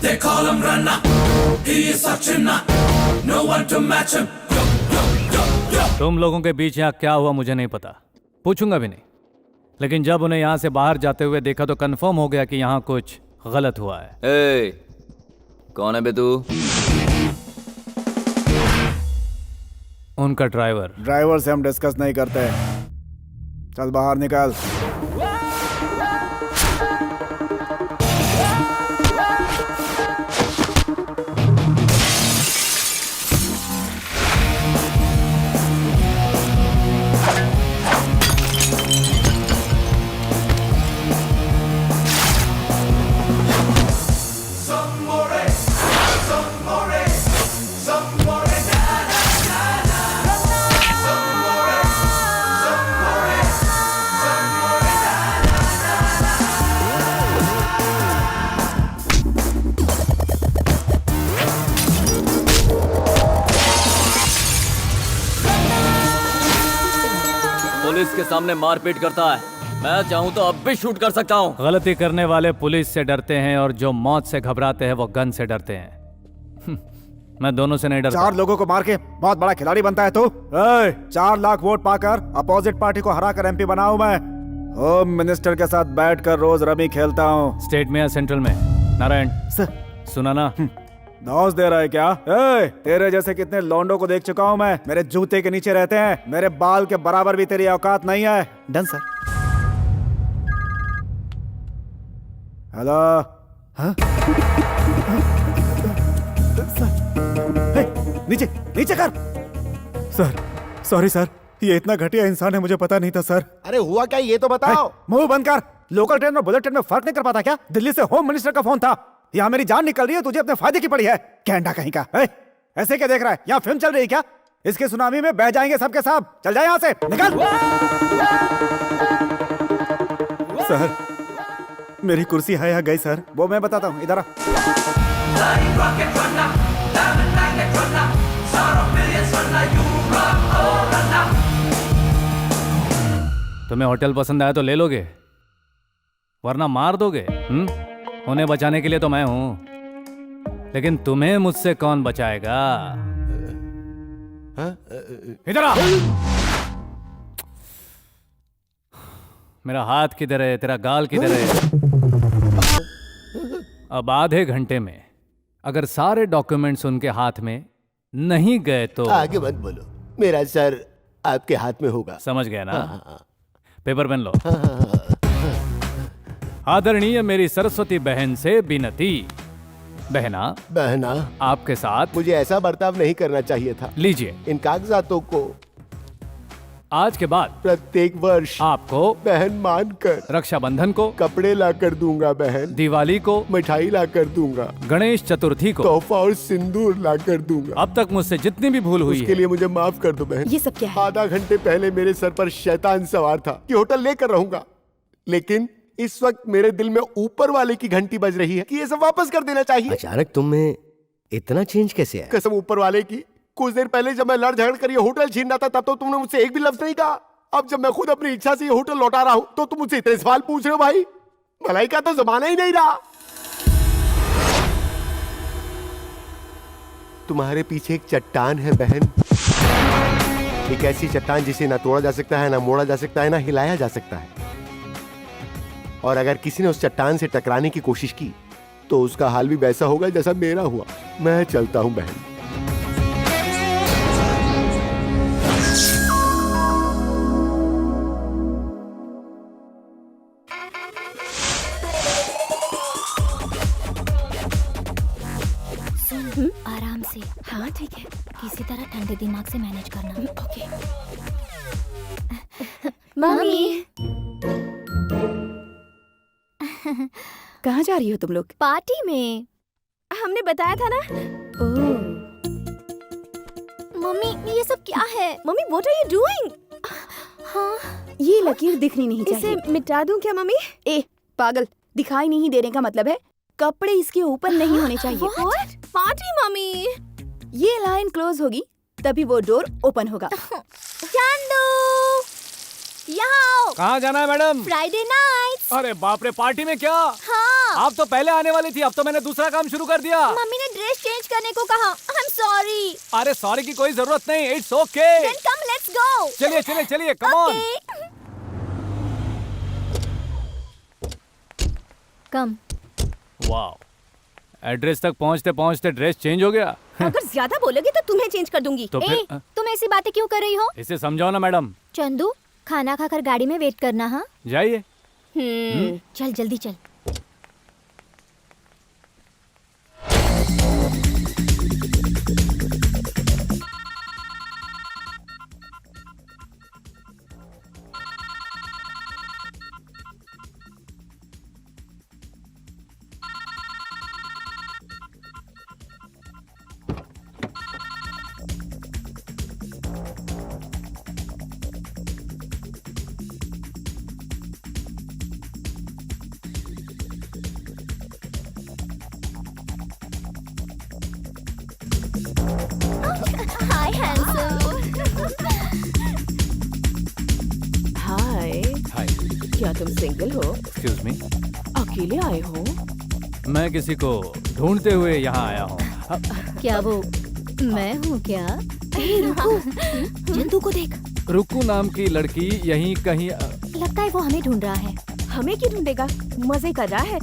They call him Ranna. He is such a nut. No one to match him. तुम लोगों के बीच यहाँ क्या हुआ मुझे नहीं पता, पूछूंगा भी नहीं, लेकिन जब उन्हें यहाँ से बाहर जाते हुए देखा तो कंफर्म हो गया कि यहाँ कुछ गलत हुआ है। ए, कौन है बे तू? उनका ड्राइवर। ड्राइवर से हम डिस्कस नहीं करते, चल बाहर निकल। पुलिस के सामने मारपीट करता है, मैं चाहूँ तो अब भी शूट कर सकता हूँ। गलती करने वाले पुलिस से डरते हैं और जो मौत से घबराते हैं वो गन से डरते हैं। मैं दोनों से नहीं डरता। 4 लोगों को मार के बहुत बड़ा खिलाड़ी बनता है तू। 4 लाख वोट पाकर अपोजिट पार्टी को हरा कर एमपी बना हूं मैं। होम मिनिस्टर के साथ बैठकर रोज रमी खेलता हूँ। स्टेट में या सेंट्रल में? नारायण सुना ना? नौज दे रहा है क्या? तेरे जैसे कितने लौंडों को देख चुका हूँ मैं, मेरे जूते के नीचे रहते हैं, मेरे बाल के बराबर भी तेरी औकात नहीं है। Done sir. हेलो। हाँ? नीचे नीचे कर। सर सॉरी सर, ये इतना घटिया इंसान है मुझे पता नहीं था सर। अरे हुआ क्या ये तो बताओ। मुंह बंद कर। लोकल ट्रेन और बुलेट ट्रेन में फर्क नहीं कर पाता क्या? दिल्ली से होम मिनिस्टर का फोन था। यहाँ मेरी जान निकल रही है, तुझे अपने फायदे की पड़ी है। कैंडा कहीं का। ऐसे क्या देख रहा है? यहाँ फिल्म चल रही है क्या? इसके सुनामी में बह जाएंगे सबके सब। चल जाए यहाँ से, निकल। सर मेरी कुर्सी है यहाँ गई सर। वो मैं बताता हूँ, इधर आ। तुम्हें होटल पसंद आया तो ले लोगे, वरना मार दोगे। उन्हें बचाने के लिए तो मैं हूं, लेकिन तुम्हें मुझसे कौन बचाएगा? इधर आ। मेरा हाथ किधर है? तेरा गाल किधर है? अब आधे घंटे में अगर सारे डॉक्यूमेंट्स उनके हाथ में नहीं गए तो आगे मत बोलो, मेरा सर आपके हाथ में होगा। समझ गया ना? पेपर पेन लो। आदरणीय मेरी सरस्वती बहन से विनती। बहना आपके साथ मुझे ऐसा बर्ताव नहीं करना चाहिए था। लीजिए इन कागजातों को। आज के बाद प्रत्येक वर्ष आपको बहन मानकर रक्षाबंधन को कपड़े ला कर दूंगा बहन, दिवाली को मिठाई ला कर दूंगा, गणेश चतुर्थी को तोहफा और सिंदूर ला कर दूंगा। अब तक मुझसे जितनी भी भूल हुई उसके लिए मुझे माफ कर दो बहन। ये सब क्या है? आधा घंटे पहले मेरे सर पर शैतान सवार था कि होटल लेकर रहूंगा, लेकिन इस वक्त मेरे दिल में ऊपर वाले की घंटी बज रही है कि ये सब वापस कर देना चाहिए। अचानक तुम में इतना चेंज कैसे आया? कसम ऊपर वाले की, कुछ देर पहले जब मैं लड़ झगड़ कर ये होटल छीन रहा था तब तो तुमने मुझसे एक भी लफ्ज नहीं कहा। अब जब मैं खुद अपनी इच्छा से ये होटल लौटा रहा हूं तो तुम मुझसे इतने सवाल पूछ रहे हो भाई। भलाई का तो जमाना ही नहीं रहा। तुम्हारे पीछे एक चट्टान है बहन, एक ऐसी चट्टान जिसे ना तोड़ा जा सकता है, ना मोड़ा जा सकता है, ना हिलाया जा सकता है। और अगर किसी ने उस चट्टान से टकराने की कोशिश की तो उसका हाल भी वैसा होगा जैसा मेरा हुआ। मैं चलता हूं बहन। आराम से। हाँ ठीक है, किसी तरह ठंडे दिमाग से मैनेज करना। ओके। मम्मी कहाँ जा रही हो तुम लोग? पार्टी में, हमने बताया था ना। ओह मम्मी ये सब क्या है? Mummy what are you doing? हाँ ये लकीर दिखनी नहीं चाहिए। इसे मिटा दूं क्या मम्मी? ए पागल, दिखाई नहीं देने का मतलब है कपड़े इसके ऊपर नहीं होने चाहिए। What? Party mummy. ये लाइन क्लोज होगी तभी वो डोर ओपन होगा। चांदू यहाँ कहाँ जाना है मैडम? Friday night. अरे बाप रे, पार्टी में क्या? हाँ आप तो पहले आने वाली थी, अब तो मैंने दूसरा काम शुरू कर दिया। मम्मी ने ड्रेस चेंज करने को कहा। I am sorry. अरे सॉरी की कोई जरूरत नहीं, it's okay. Then come let's go. चलिए चलिए चलिए, come on. Come. Wow, address तक पहुंचते पहुंचते ड्रेस चेंज हो गया। अगर ज्यादा बोलोगे तो तुम्हें चेंज कर दूंगी। तो फिर तुम ऐसी बातें क्यों कर रही हो? इसे समझाओ ना मैडम। चंदू, खाना खाकर गाड़ी में वेट करना। हाँ, जाइए। चल जल्दी चल। हाय हैंडसम। हाय, हाय, क्या तुम सिंगल हो? Excuse me. अकेले आए हो? मैं किसी को ढूंढते हुए यहाँ आया हूँ। क्या वो मैं हूँ क्या? रुको, चंदू को देख। रुकू नाम की लड़की यहीं कहीं लगता है वो हमें ढूंढ रहा है। हमें क्यों ढूंढेगा? मजे कर रहा है।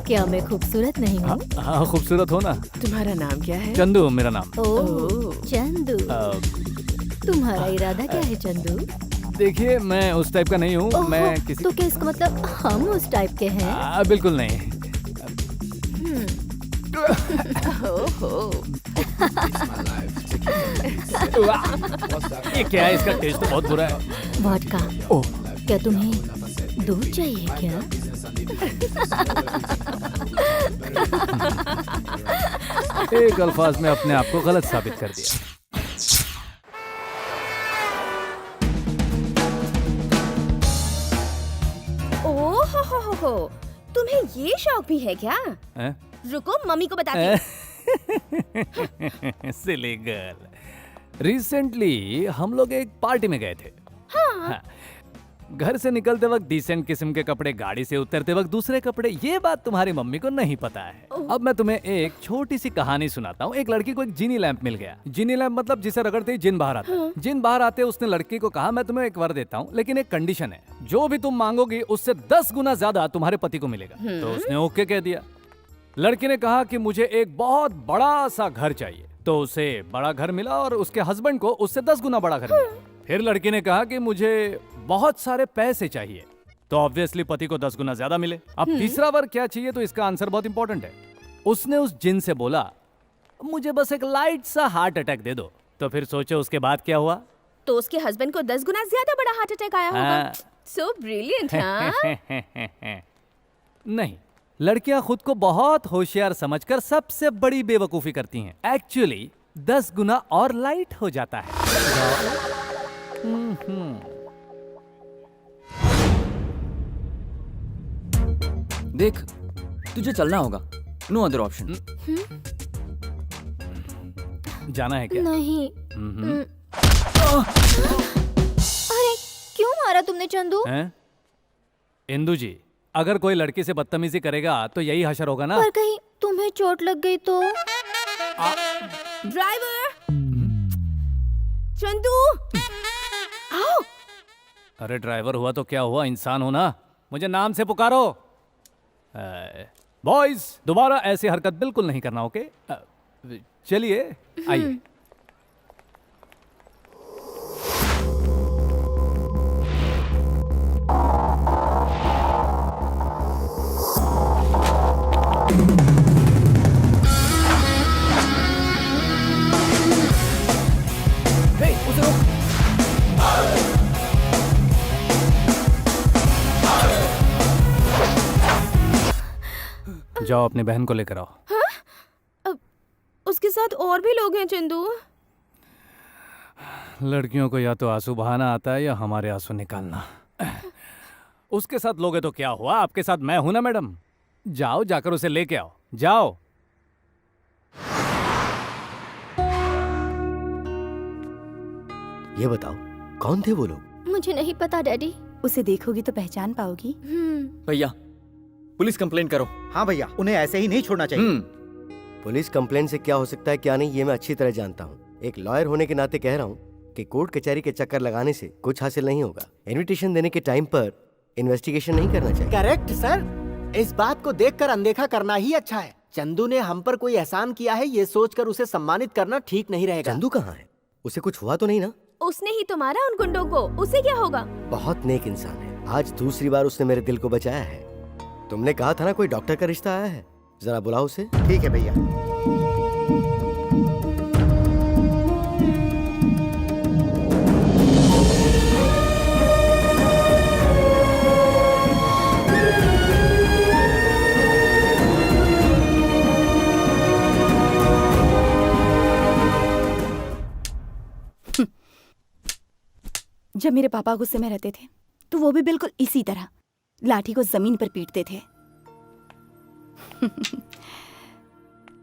क्या मैं खूबसूरत नहीं हूँ? हाँ, खूबसूरत हो ना। तुम्हारा नाम क्या है? चंदू मेरा नाम। ओह चंदू, तुम्हारा इरादा क्या है चंदू? देखिए, मैं उस टाइप का नहीं हूँ। ओहो, मैं किसी तो क्या इसका मतलब हम उस टाइप के हैं? बिल्कुल नहीं। ओहो, ये क्या है? इसका टेस्ट तो बहुत बुरा है। वोडका। ओह, क्या तुम्हें दूध चाहिए क्या? एक अल्फाज में अपने आप को गलत साबित कर दिया। ओहो, तुम्हें ये शौक भी है क्या? हैं? रुको, मम्मी को बताती हूँ। Silly girl. रिसेंटली हम लोग एक पार्टी में गए थे। हाँ। घर से निकलते वक्त डिसेंट किस्म के कपड़े, गाड़ी से उतरते वक्त दूसरे कपड़े। ये बात तुम्हारी मम्मी को नहीं पता है। अब मैं तुम्हें एक छोटी सी कहानी सुनाता हूँ। एक लड़की को एक जिनी लैंप मिल गया। जिनी लैंप मतलब जिसे रगड़ते ही जिन बाहर आता है। जिन बाहर आते उसने लड़की को कहा, मैं तुम्हें एक वर देता हूँ, लेकिन एक कंडीशन है, जो भी तुम मांगोगी उससे 10 गुना ज्यादा तुम्हारे पति को मिलेगा। तो उसने ओके कह दिया। लड़की ने कहा कि मुझे एक बहुत बड़ा सा घर चाहिए, तो उसे बड़ा घर मिला और उसके हस्बैंड को उससे 10 गुना बड़ा घर मिला। फिर लड़की ने कहा कि मुझे बहुत सारे पैसे चाहिए, तो ऑब्वियसली पति को 10 गुना ज्यादा मिले। अब तीसरा बार क्या चाहिए, तो इसका आंसर बहुत इंपॉर्टेंट है। उसने उस जिन से बोला, मुझे बस एक लाइट सा हार्ट अटैक दे दो। तो फिर सोचो उसके बाद क्या हुआ। तो उसके हस्बैंड को 10 गुना ज्यादा बड़ा हार्ट अटैक आया होगा। हाँ। So brilliant. हाँ। नहीं, लड़कियां खुद को बहुत होशियार समझकर सबसे बड़ी बेवकूफी करती हैं। एक्चुअली 10 गुना और लाइट हो जाता है। देख, तुझे चलना होगा। No other option. जाना है क्या? नहीं। अरे क्यों मारा तुमने चंदू? हैं? इंदु जी, अगर कोई लड़की से बदतमीजी करेगा तो यही हशर होगा ना। पर कहीं तुम्हें चोट लग गई तो? ड्राइवर, चंदू, आओ। अरे ड्राइवर हुआ तो क्या हुआ, इंसान हो ना। मुझे नाम से पुकारो। बॉयज, दोबारा ऐसी हरकत बिल्कुल नहीं करना, ओके? चलिए आइए। जाओ अपनी बहन को लेकर आओ। उसके साथ और भी लोग हैं चंदू। लड़कियों को या तो आंसू बहाना आता है या हमारे आंसू निकालना। उसके साथ लोगे तो क्या हुआ, आपके साथ मैं हूं ना मैडम। जाओ, जाकर उसे लेके आओ, जाओ। ये बताओ, कौन थे वो लोग? मुझे नहीं पता डैडी। उसे देखोगी तो पहचान पाओगी। भैया, पुलिस कंप्लेंट करो। हाँ भैया, उन्हें ऐसे ही नहीं छोड़ना चाहिए। पुलिस कंप्लेन से क्या हो सकता है क्या नहीं ये मैं अच्छी तरह जानता हूँ। एक लॉयर होने के नाते कह रहा हूँ कि कोर्ट कचहरी के चक्कर लगाने से कुछ हासिल नहीं होगा। इनविटेशन देने के टाइम पर इन्वेस्टिगेशन नहीं करना चाहिए। करेक्ट सर, इस बात को देखकर अनदेखा करना ही अच्छा है। चंदू ने हम पर कोई एहसान किया है ये सोचकर उसे सम्मानित करना ठीक नहीं रहेगा। चंदू कहाँ है? उसे कुछ हुआ तो नहीं ना? उसने ही तो मारा उन गुंडों को, उसे क्या होगा? बहुत नेक इंसान है। आज दूसरी बार उसने मेरे दिल को बचाया है। तुमने कहा था ना कोई डॉक्टर का रिश्ता आया है, जरा बुलाओ उसे। ठीक है भैया। जब मेरे पापा गुस्से में रहते थे तो वो भी बिल्कुल इसी तरह लाठी को जमीन पर पीटते थे।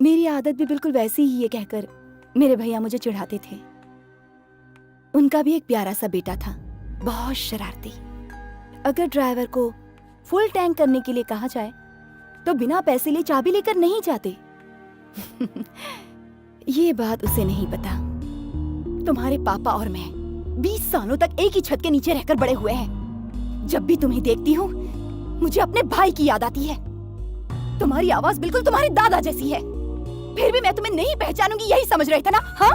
मेरी आदत भी बिल्कुल वैसी ही है कहकर मेरे भैया मुझे चिढ़ाते थे। उनका भी एक प्यारा सा बेटा था, बहुत शरारती। अगर ड्राइवर को फुल टैंक करने के लिए कहा जाए तो बिना पैसे लिए चाबी लेकर नहीं जाते। ये बात उसे नहीं पता। तुम्हारे पापा और मैं 20 सालों तक एक ही छत के नीचे रहकर बड़े हुए हैं। जब भी तुम्हें देखती हूँ मुझे अपने भाई की याद आती है। तुम्हारी आवाज बिल्कुल तुम्हारे दादा जैसी है, फिर भी मैं तुम्हें नहीं पहचानूंगी यही समझ रहे थे ना? हाँ,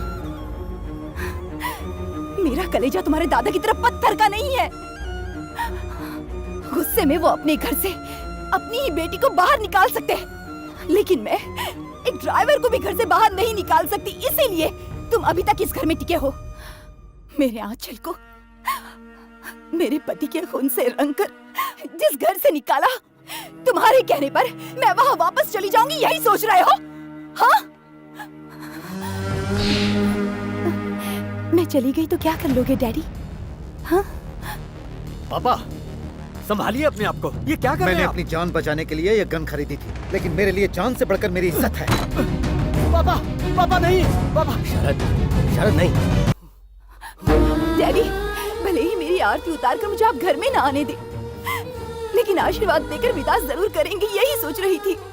मेरा कलेजा तुम्हारे दादा की तरह पत्थर का नहीं है। गुस्से में वो अपने घर से अपनी ही बेटी को बाहर निकाल सकते हैं, लेकिन मैं एक ड्राइवर को भी घर से बाहर नहीं निकाल सकती। इसीलिए तुम अभी तक इस घर में टिके हो। मेरे आंचल को मेरे पति के खून से रंगकर जिस घर से निकाला, तुम्हारे कहने पर मैं वहां वापस चली जाऊंगी यही सोच रहे हो? हाँ? मैं चली गई तो क्या कर लोगे डैडी? हाँ? पापा संभालिए अपने आप को, ये क्या कर रहे मैंने हैं अपनी जान बचाने के लिए ये गन खरीदी थी, लेकिन मेरे लिए जान से बढ़कर मेरी इज्जत है। पापा, पापा नहीं, पापा। शरद नहीं। डैडी, भले ही मेरी आरती उतार कर मुझे आप घर में ना आने दे, लेकिन आशीर्वाद देकर विदा जरूर करेंगे यही सोच रही थी।